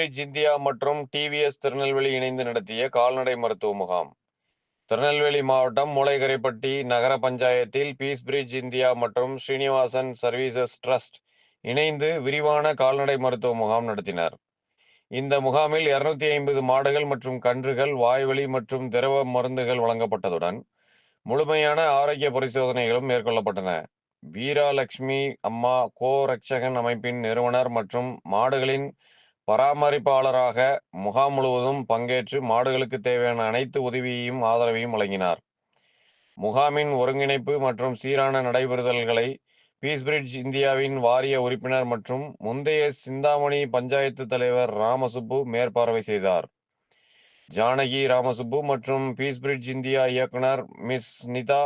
பீஸ்பிரிட்ஜ் India மற்றும் TVS Tirunelveli இணைந்து நடத்திய கால்நடை மருத்துவ முகாம். திருநெல்வேலி மாவட்டம் மூளைக்கரைப்பட்டி நகர பஞ்சாயத்தில் பீஸ்பிரிட்ஜ் இந்தியா மற்றும் ஸ்ரீனிவாசன் சர்வீசஸ் ட்ரஸ்ட் இணைந்து விரிவான கால்நடை மருத்துவ முகாம் நடத்தினர். இந்த முகாமில் 250 மாடுகள் மற்றும் கன்றுகள் வாய்வழி மற்றும் திரவ மருந்துகள் வழங்கப்பட்டதுடன் முழுமையான ஆரோக்கிய பரிசோதனைகளும் மேற்கொள்ளப்பட்டன. வீராலட்சுமி அம்மா கோ ரட்சகன் அமைப்பின் நிறுவனர் மற்றும் மாடுகளின் பராமரிப்பாளராக முகாம் முழுவதும் பங்கேற்று மாடுகளுக்கு தேவையான அனைத்து உதவியையும் ஆதரவையும் வழங்கினார். முகாமின் ஒருங்கிணைப்பு மற்றும் சீரான நடைபெறுதல்களை பீஸ்பிரிட்ஜ் இந்தியாவின் வாரிய உறுப்பினர் மற்றும் முந்தைய சிந்தாமணி பஞ்சாயத்து தலைவர் ராமசுப்பு மேற்பார்வை செய்தார். ஜானகி ராமசுப்பு மற்றும் பீஸ்பிரிட்ஜ் இந்தியா இயக்குனர் மிஸ் நிதா,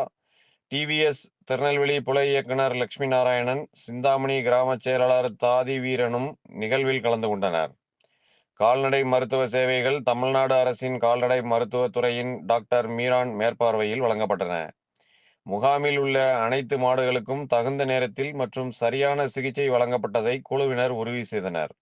டிவிஎஸ் திருநெல்வேலி புல இயக்குனர் லட்சுமி நாராயணன், சிந்தாமணி கிராம செயலாளர் தாதி வீரனும் நிகழ்வில் கலந்து கொண்டனர். கால்நடை மருத்துவ சேவைகள் தமிழ்நாடு அரசின் கால்நடை மருத்துவத் துறையின் டாக்டர் மீரான் மேற்பார்வையில் வழங்கப்பட்டன. முகாமில் உள்ள அனைத்து மாடுகளுக்கும் தகுந்த நேரத்தில் மற்றும் சரியான சிகிச்சை வழங்கப்பட்டதை குழுவினர் உறுதி செய்தனர்.